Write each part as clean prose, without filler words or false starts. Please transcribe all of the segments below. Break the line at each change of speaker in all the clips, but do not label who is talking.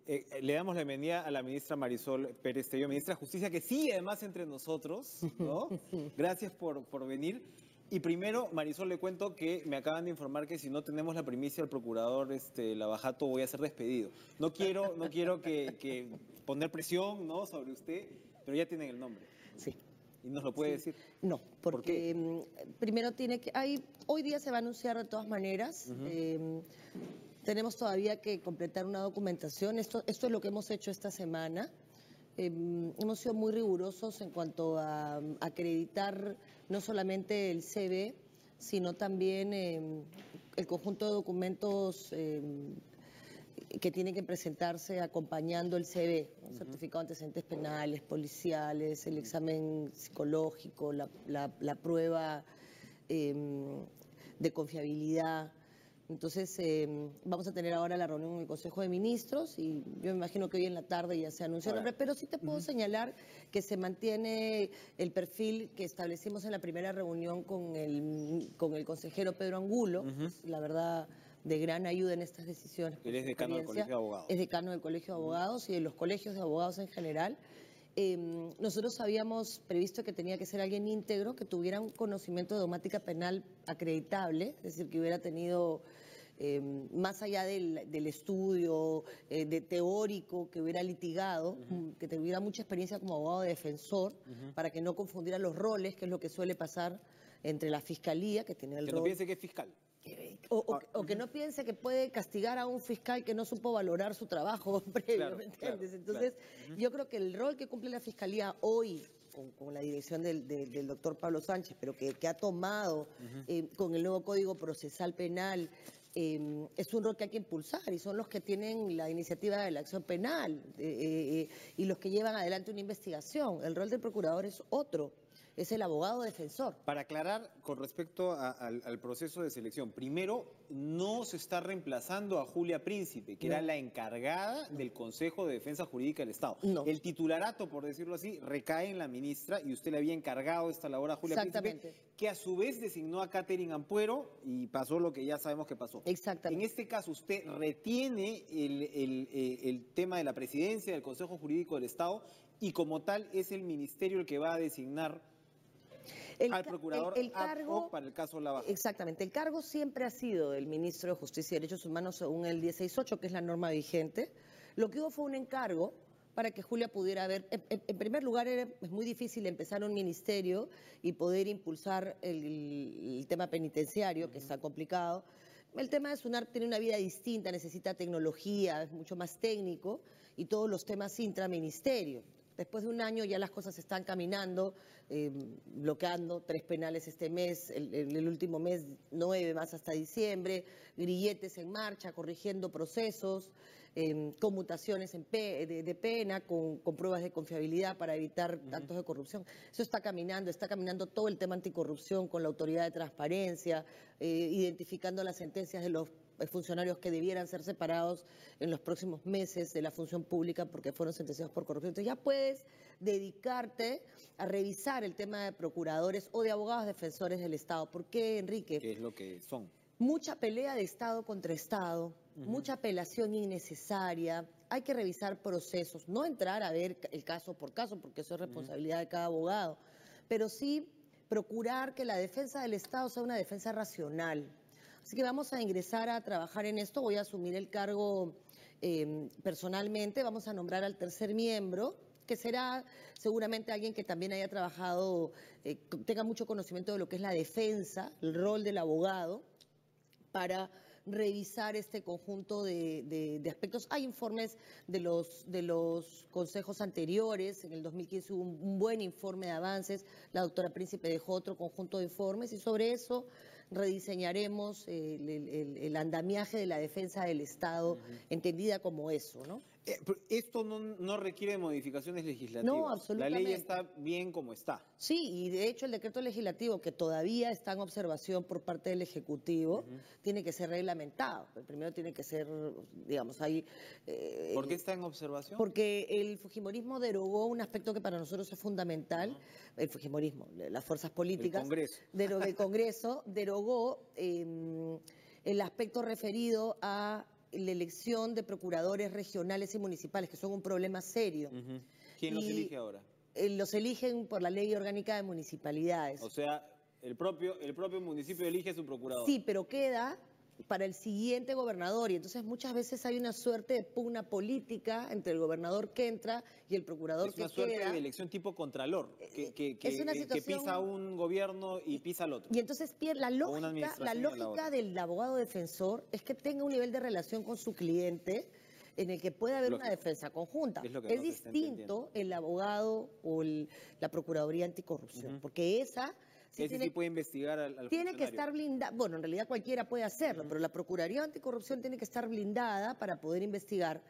Le damos la bienvenida a la ministra Marisol Pérez Tello, ministra de Justicia, que sigue además entre nosotros, ¿no? Gracias por venir. Y primero, Marisol, le cuento que me acaban de informar que si no tenemos la primicia del procurador Lavajato, voy a ser despedido. No quiero que poner presión, ¿no?, sobre usted, pero ya tienen el nombre.
Sí.
¿Y nos lo puede decir?
No, porque primero hoy día se va a anunciar de todas maneras. Tenemos todavía que completar una documentación. Esto es lo que hemos hecho esta semana. Hemos sido muy rigurosos en cuanto a acreditar no solamente el CV, sino también el conjunto de documentos que tienen que presentarse acompañando el CV, certificado de antecedentes penales, policiales, el examen psicológico, la prueba de confiabilidad. Entonces, vamos a tener ahora la reunión en el Consejo de Ministros y yo me imagino que hoy en la tarde ya se anunció el nombre, pero sí te puedo señalar que se mantiene el perfil que establecimos en la primera reunión con el consejero Pedro Angulo, la verdad, de gran ayuda en estas decisiones.
Él es decano del Colegio de Abogados.
Es decano del Colegio de Abogados y de los colegios de abogados en general. Nosotros habíamos previsto que tenía que ser alguien íntegro, que tuviera un conocimiento de dogmática penal acreditable, es decir, que hubiera tenido, más allá del estudio de teórico, que hubiera litigado, que tuviera mucha experiencia como abogado defensor, para que no confundiera los roles, que es lo que suele pasar entre la fiscalía, que tiene el rol...
Que no piense que es fiscal.
O que no piense que puede castigar a un fiscal que no supo valorar su trabajo previo, ¿me entiendes? Entonces, yo creo que el rol que cumple la Fiscalía hoy, con la dirección del doctor Pablo Sánchez, pero que ha tomado con el nuevo Código Procesal Penal, es un rol que hay que impulsar y son los que tienen la iniciativa de la acción penal y los que llevan adelante una investigación. El rol del procurador es otro. Es el abogado defensor.
Para aclarar con respecto al proceso de selección, primero, no se está reemplazando a Julia Príncipe, que era la encargada del Consejo de Defensa Jurídica del Estado. El titularato, por decirlo así, recae en la ministra y usted le había encargado esta labor a Julia Príncipe, que a su vez designó a Catherine Ampuero y pasó lo que ya sabemos que pasó.
Exactamente.
En este caso, usted retiene el tema de la presidencia del Consejo Jurídico del Estado y como tal es el ministerio el que va a designar al procurador ad hoc para el caso Lavajato.
Exactamente. El cargo siempre ha sido del ministro de Justicia y Derechos Humanos según el 168, que es la norma vigente. Lo que hubo fue un encargo para que Julia pudiera ver. En primer lugar, es muy difícil empezar un ministerio y poder impulsar el tema penitenciario, que está complicado. El tema de SUNAR tiene una vida distinta, necesita tecnología, es mucho más técnico, y todos los temas intraministerio. Después de un año ya las cosas están caminando, bloqueando 3 penales este mes, el último mes 9 más hasta diciembre, grilletes en marcha, corrigiendo procesos, conmutaciones de pena con pruebas de confiabilidad para evitar actos de corrupción. Eso está caminando todo el tema anticorrupción con la autoridad de transparencia, identificando las sentencias de los funcionarios que debieran ser separados en los próximos meses de la función pública porque fueron sentenciados por corrupción. Entonces ya puedes dedicarte a revisar el tema de procuradores o de abogados defensores del Estado. ¿Por qué, Enrique?
¿Qué es lo que son?
Mucha pelea de Estado contra Estado, mucha apelación innecesaria. Hay que revisar procesos, no entrar a ver el caso por caso, porque eso es responsabilidad de cada abogado, pero sí procurar que la defensa del Estado sea una defensa racional. Así que vamos a ingresar a trabajar en esto. Voy a asumir el cargo personalmente. Vamos a nombrar al tercer miembro, que será seguramente alguien que también haya trabajado, tenga mucho conocimiento de lo que es la defensa, el rol del abogado, para revisar este conjunto de aspectos. Hay informes de los consejos anteriores. En el 2015 hubo un buen informe de avances. La doctora Príncipe dejó otro conjunto de informes y sobre eso rediseñaremos el andamiaje de la defensa del Estado, entendida como eso, ¿no?
Esto no requiere modificaciones legislativas.
No, absolutamente.
La ley está bien como está.
Sí, y de hecho el decreto legislativo, que todavía está en observación por parte del Ejecutivo, tiene que ser reglamentado. Primero tiene que ser, digamos, ahí...
¿Por qué está en observación?
Porque el fujimorismo derogó un aspecto que para nosotros es fundamental. El fujimorismo, las fuerzas políticas... El Congreso derogó el aspecto referido a la elección de procuradores regionales y municipales, que son un problema serio.
¿Quién los
Y,
elige ahora?
Los eligen por la Ley Orgánica de Municipalidades.
O sea, el propio municipio elige a su procurador.
Sí, pero queda para el siguiente gobernador y entonces muchas veces hay una suerte de pugna política entre el gobernador que entra y el procurador que queda.
Es una suerte de elección tipo contralor,
Es una
que
situación...
pisa un gobierno y pisa al otro.
Y entonces la lógica del abogado defensor es que tenga un nivel de relación con su cliente en el que pueda haber una defensa conjunta. Es distinto el abogado o la Procuraduría Anticorrupción, porque esa...
Ese sí puede investigar al
Tiene que estar blindada, bueno, en realidad cualquiera puede hacerlo, pero la Procuraduría Anticorrupción tiene que estar blindada para poder investigar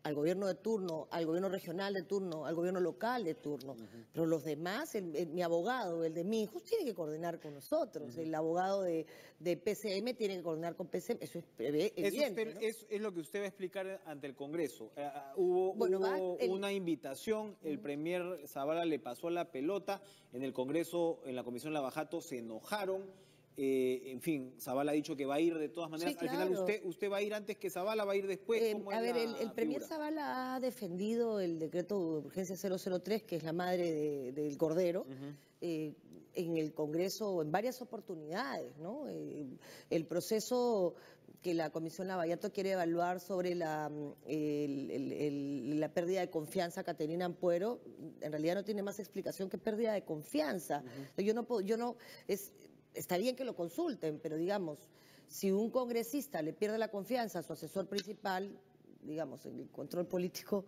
al gobierno de turno, al gobierno regional de turno, al gobierno local de turno. Pero los demás, mi abogado, el de Minjus, tiene que coordinar con nosotros. El abogado de PCM tiene que coordinar con PCM. Eso es evidente, ¿no?
Es lo que usted va a explicar ante el Congreso. Hubo una invitación, el premier Zavala le pasó la pelota, en el Congreso, en la Comisión Lavajato, se enojaron. En fin, Zavala ha dicho que va a ir de todas maneras.
Sí, claro.
Al final, ¿usted va a ir antes que Zavala, va a ir después?
A ver, el premier Zavala ha defendido el decreto de urgencia 003, que es la madre del Cordero, en el Congreso en varias oportunidades, ¿no? El proceso que la Comisión Lavallato quiere evaluar sobre la pérdida de confianza a Caterina Ampuero, en realidad no tiene más explicación que pérdida de confianza. Está bien que lo consulten, pero digamos, si un congresista le pierde la confianza a su asesor principal, digamos, en el control político,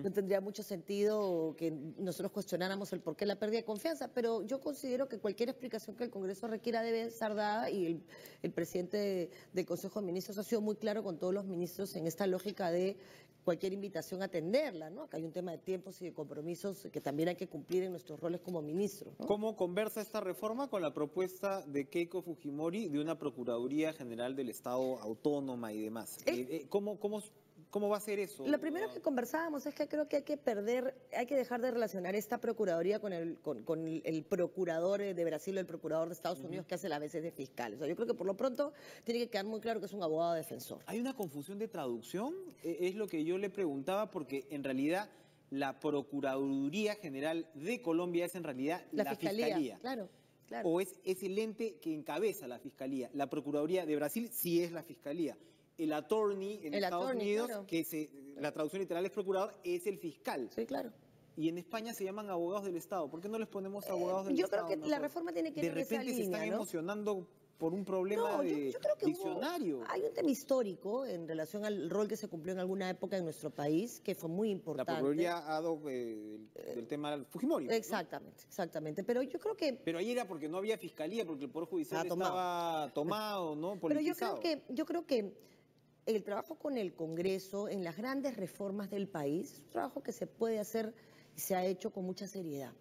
no tendría mucho sentido que nosotros cuestionáramos el por qué la pérdida de confianza, pero yo considero que cualquier explicación que el Congreso requiera debe estar dada y el presidente del Consejo de Ministros ha sido muy claro con todos los ministros en esta lógica de cualquier invitación a atenderla, ¿no? Acá hay un tema de tiempos y de compromisos que también hay que cumplir en nuestros roles como ministros, ¿no?
¿Cómo conversa esta reforma con la propuesta de Keiko Fujimori de una Procuraduría General del Estado autónoma y demás? ¿Cómo va a ser eso?
Lo primero que conversábamos es que creo que hay que dejar de relacionar esta Procuraduría con el procurador de Brasil o el procurador de Estados Unidos que hace las veces de fiscal. O sea, yo creo que por lo pronto tiene que quedar muy claro que es un abogado defensor.
¿Hay una confusión de traducción? Es lo que yo le preguntaba, porque en realidad la Procuraduría General de Colombia es en realidad la Fiscalía.
Claro.
O es el ente que encabeza la Fiscalía. La Procuraduría de Brasil sí es la Fiscalía. El attorney en Estados Unidos, claro, la traducción literal es procurador, es el fiscal.
Sí, claro.
Y en España se llaman abogados del Estado. ¿Por qué no les ponemos abogados del Estado?
Yo creo que la reforma tiene que ir en esa línea,
de repente se están emocionando por un problema
yo creo que
diccionario.
Hay un tema histórico en relación al rol que se cumplió en alguna época en nuestro país, que fue muy importante.
La Procuraduría ha dado el tema Fujimori.
Exactamente. Pero yo creo que...
Pero ahí era porque no había fiscalía, porque el Poder Judicial estaba tomado, ¿no? Politizado.
Pero yo creo que el trabajo con el Congreso en las grandes reformas del país es un trabajo que se puede hacer y se ha hecho con mucha seriedad.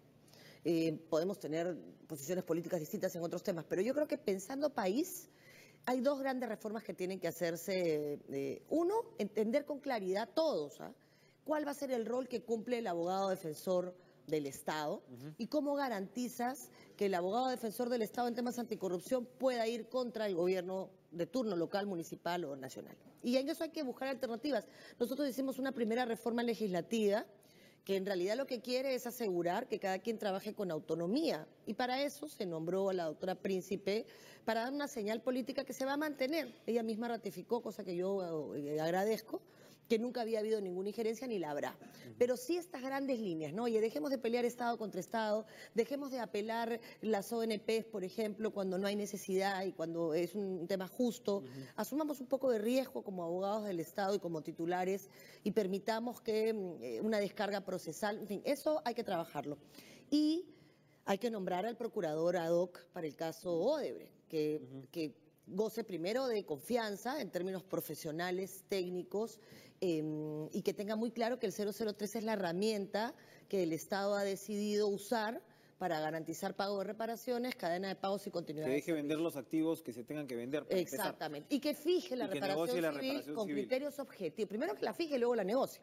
Podemos tener posiciones políticas distintas en otros temas, pero yo creo que pensando país, hay dos grandes reformas que tienen que hacerse. Uno, entender con claridad todos, cuál va a ser el rol que cumple el abogado defensor del Estado y cómo garantizas que el abogado defensor del Estado en temas anticorrupción pueda ir contra el gobierno de turno local, municipal o nacional. Y en eso hay que buscar alternativas. Nosotros hicimos una primera reforma legislativa que en realidad lo que quiere es asegurar que cada quien trabaje con autonomía. Y para eso se nombró a la doctora Príncipe para dar una señal política que se va a mantener. Ella misma ratificó, cosa que yo agradezco, que nunca había habido ninguna injerencia ni la habrá. Pero sí estas grandes líneas, ¿no? Oye, dejemos de pelear Estado contra Estado, dejemos de apelar las ONPs, por ejemplo, cuando no hay necesidad y cuando es un tema justo. Asumamos un poco de riesgo como abogados del Estado y como titulares y permitamos que una descarga procesal, en fin, eso hay que trabajarlo. Y hay que nombrar al procurador ad hoc para el caso Odebrecht, que goce primero de confianza en términos profesionales, técnicos, y que tenga muy claro que el 003 es la herramienta que el Estado ha decidido usar para garantizar pago de reparaciones, cadena de pagos y continuidad
Que
de
deje vender los activos que se tengan que vender. Para empezar.
Exactamente. Y que fije la
Y que
reparación
negocie la
civil
reparación
con
civil.
criterios objetivos. Primero que la fije y luego la negocie,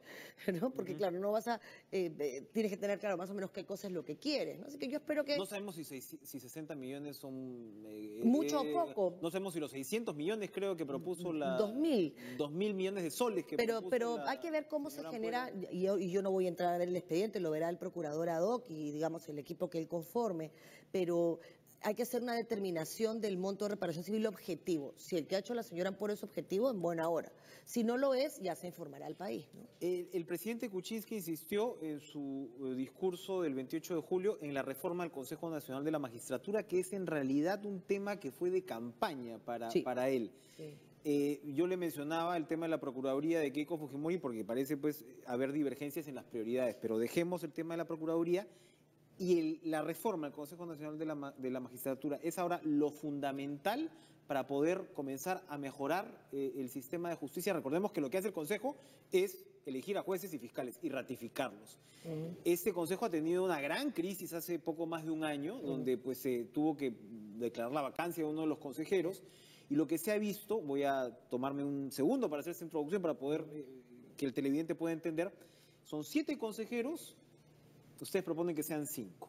¿no? Porque, claro, no vas a... tienes que tener claro más o menos qué cosa es lo que quieres, ¿no? Así que yo espero que...
No sabemos si 60 millones son...
mucho o poco.
No sabemos si los 600 millones creo que propuso la...
2.000.
2.000 millones de soles que
Pero
propuso
hay que ver cómo se
señora
genera,
Ampuero.
y yo no voy a entrar a ver el expediente, lo verá el procurador ad hoc y, digamos, el equipo que él conforme, pero hay que hacer una determinación del monto de reparación civil objetivo. Si el que ha hecho la señora Ampuero es objetivo, en buena hora. Si no lo es, ya se informará al país, ¿no?
El presidente Kuczynski insistió en su discurso del 28 de julio en la reforma al Consejo Nacional de la Magistratura, que es en realidad un tema que fue de campaña
Sí.
para él.
Sí.
Yo le mencionaba el tema de la Procuraduría de Keiko Fujimori porque parece pues haber divergencias en las prioridades, pero dejemos el tema de la Procuraduría y la reforma al Consejo Nacional de la Magistratura es ahora lo fundamental para poder comenzar a mejorar el sistema de justicia. Recordemos que lo que hace el Consejo es elegir a jueces y fiscales y ratificarlos. Este Consejo ha tenido una gran crisis hace poco más de un año, donde pues se tuvo que declarar la vacancia de uno de los consejeros. Y lo que se ha visto, voy a tomarme un segundo para hacer esta introducción para poder que el televidente pueda entender, son 7 consejeros, ustedes proponen que sean 5.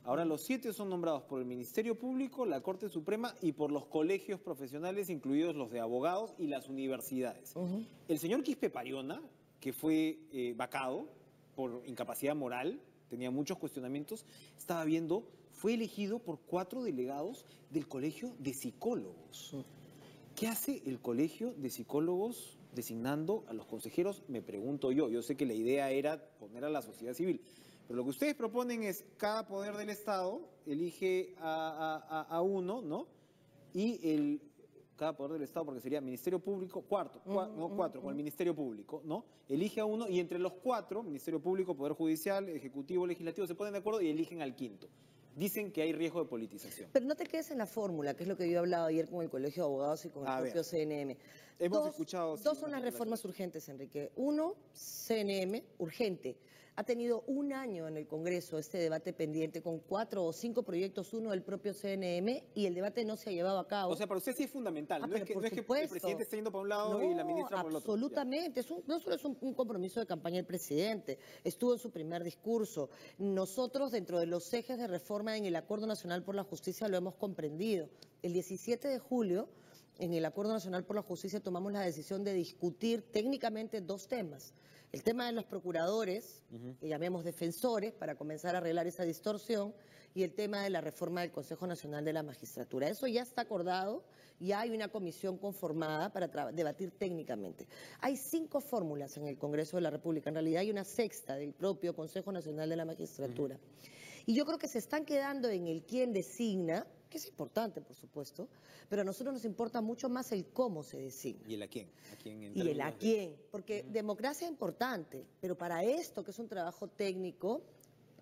Ahora los 7 son nombrados por el Ministerio Público, la Corte Suprema y por los colegios profesionales, incluidos los de abogados y las universidades. El señor Quispe Pariona, que fue vacado por incapacidad moral, tenía muchos cuestionamientos, estaba viendo, fue elegido por 4 delegados del Colegio de Psicólogos. ¿Qué hace el Colegio de Psicólogos designando a los consejeros? Me pregunto yo. Yo sé que la idea era poner a la sociedad civil, pero lo que ustedes proponen es cada poder del Estado elige a uno, ¿no? Y cada poder del Estado, porque sería Ministerio Público, cuatro, con el Ministerio Público, ¿no? Elige a uno y entre los 4, Ministerio Público, Poder Judicial, Ejecutivo, Legislativo, se ponen de acuerdo y eligen al 5º. Dicen que hay riesgo de politización.
Pero no te quedes en la fórmula, que es lo que yo he hablado ayer con el Colegio de Abogados y con el propio CNM.
Hemos escuchado...
Dos son las reformas urgentes, Enrique. Uno, CNM, urgente. Ha tenido un año en el Congreso este debate pendiente con 4 o 5 proyectos, uno del propio CNM, y el debate no se ha llevado a cabo.
O sea, para usted sí es fundamental. No es que el presidente esté yendo para un lado y la ministra por el otro.
Absolutamente. No solo es un compromiso de campaña del presidente, estuvo en su primer discurso. Nosotros, dentro de los ejes de reforma en el Acuerdo Nacional por la Justicia, lo hemos comprendido. El 17 de julio, en el Acuerdo Nacional por la Justicia, tomamos la decisión de discutir técnicamente 2 temas. El tema de los procuradores, que llamemos defensores, para comenzar a arreglar esa distorsión, y el tema de la reforma del Consejo Nacional de la Magistratura. Eso ya está acordado, ya hay una comisión conformada para debatir técnicamente. Hay 5 fórmulas en el Congreso de la República, en realidad hay una 6ª del propio Consejo Nacional de la Magistratura. Y yo creo que se están quedando en el quién designa, que es importante, por supuesto, pero a nosotros nos importa mucho más el cómo se designa.
¿Y el a quién?
Y el a quién, porque democracia es importante, pero para esto, que es un trabajo técnico,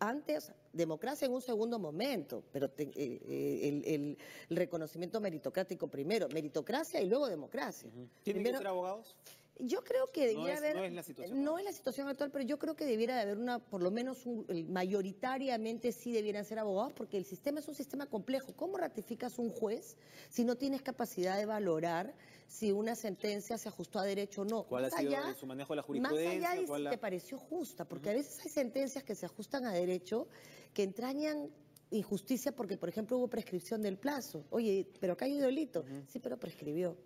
antes, democracia en un segundo momento, pero el reconocimiento meritocrático primero, meritocracia y luego democracia.
¿Tienen que ser abogados?
Yo creo que debiera haber...
No es la situación.
No es la situación actual, pero yo creo que debiera de haber por lo menos mayoritariamente sí debieran ser abogados, porque el sistema es un sistema complejo. ¿Cómo ratificas un juez si no tienes capacidad de valorar si una sentencia se ajustó a derecho o no?
¿Cuál ha sido su manejo de la jurisprudencia?
Más allá de si te pareció justa, porque a veces hay sentencias que se ajustan a derecho que entrañan injusticia porque, por ejemplo, hubo prescripción del plazo. Oye, pero acá hay un delito. Sí, pero prescribió.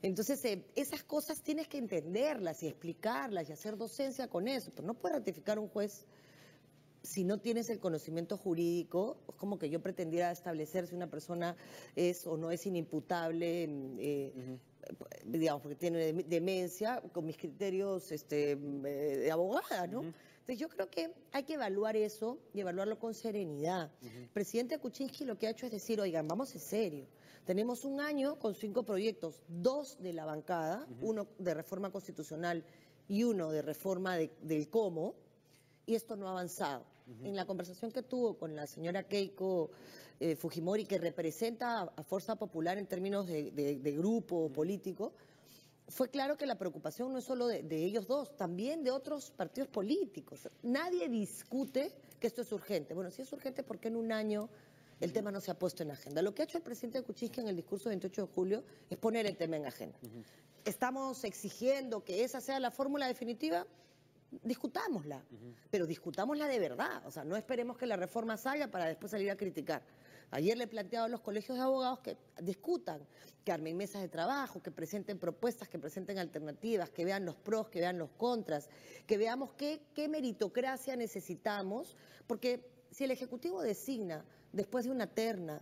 Entonces, esas cosas tienes que entenderlas y explicarlas y hacer docencia con eso. Pero no puedes ratificar un juez si no tienes el conocimiento jurídico. Es como que yo pretendiera establecer si una persona es o no es inimputable, digamos, porque tiene demencia, con mis criterios de abogada, ¿no? Entonces yo creo que hay que evaluar eso y evaluarlo con serenidad. El presidente Kuczynski lo que ha hecho es decir, oigan, vamos en serio. Tenemos un año con 5 proyectos, 2 de la bancada, uno de reforma constitucional y uno de reforma del cómo, y esto no ha avanzado. En la conversación que tuvo con la señora Keiko Fujimori, que representa a Fuerza Popular en términos de grupo político, fue claro que la preocupación no es solo de ellos dos, también de otros partidos políticos. Nadie discute que esto es urgente. Bueno, si es urgente, ¿por qué en un año el tema no se ha puesto en agenda? Lo que ha hecho el presidente Kuczynski en el discurso del 28 de julio es poner el tema en agenda. Estamos exigiendo que esa sea la fórmula definitiva. Discutámosla, pero discutámosla de verdad. O sea, no esperemos que la reforma salga para después salir a criticar. Ayer le he planteado a los colegios de abogados que discutan, que armen mesas de trabajo, que presenten propuestas, que presenten alternativas, que vean los pros, que vean los contras, que veamos qué meritocracia necesitamos, porque si el Ejecutivo designa después de una terna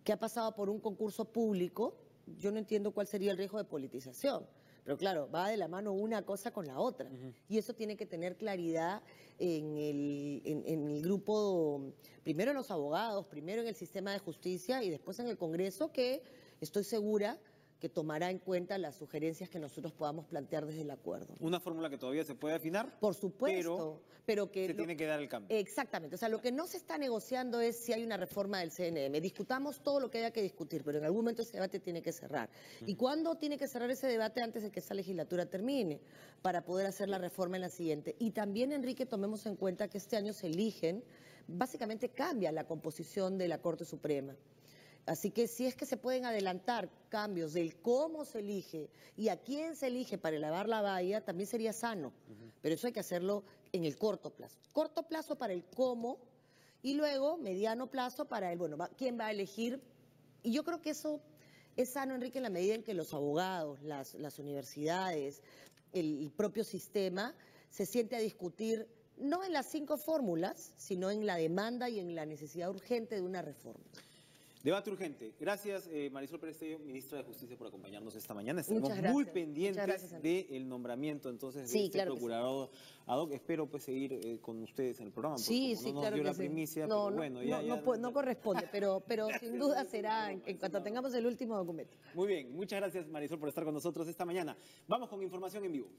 que ha pasado por un concurso público, yo no entiendo cuál sería el riesgo de politización. Pero claro, va de la mano una cosa con la otra. Y eso tiene que tener claridad en el grupo, primero en los abogados, primero en el sistema de justicia y después en el Congreso, que estoy segura que tomará en cuenta las sugerencias que nosotros podamos plantear desde el acuerdo.
Una fórmula que todavía se puede afinar.
Por supuesto, pero que...
se tiene que dar el cambio.
Exactamente, o sea, lo que no se está negociando es si hay una reforma del CNM. Discutamos todo lo que haya que discutir, pero en algún momento ese debate tiene que cerrar. ¿Y cuándo tiene que cerrar ese debate? Antes de que esta legislatura termine, para poder hacer la reforma en la siguiente. Y también, Enrique, tomemos en cuenta que este año se eligen, básicamente cambia la composición de la Corte Suprema. Así que si es que se pueden adelantar cambios del cómo se elige y a quién se elige para elevar la valla, también sería sano. Pero eso hay que hacerlo en el corto plazo. Corto plazo para el cómo y luego mediano plazo para el, bueno, quién va a elegir. Y yo creo que eso es sano, Enrique, en la medida en que los abogados, las universidades, el propio sistema se siente a discutir no en las 5 fórmulas, sino en la demanda y en la necesidad urgente de una reforma.
Debate urgente. Gracias, Marisol Perestello, ministra de Justicia, por acompañarnos esta mañana. Estamos muy pendientes del nombramiento, entonces, de este procurador ad hoc. Espero, pues, seguir con ustedes en el programa.
Sí,
no
claro
dio
que
la primicia,
no,
pero bueno,
no corresponde, pero sin duda será en cuanto tengamos el último documento.
Muy bien, muchas gracias, Marisol, por estar con nosotros esta mañana. Vamos con información en vivo.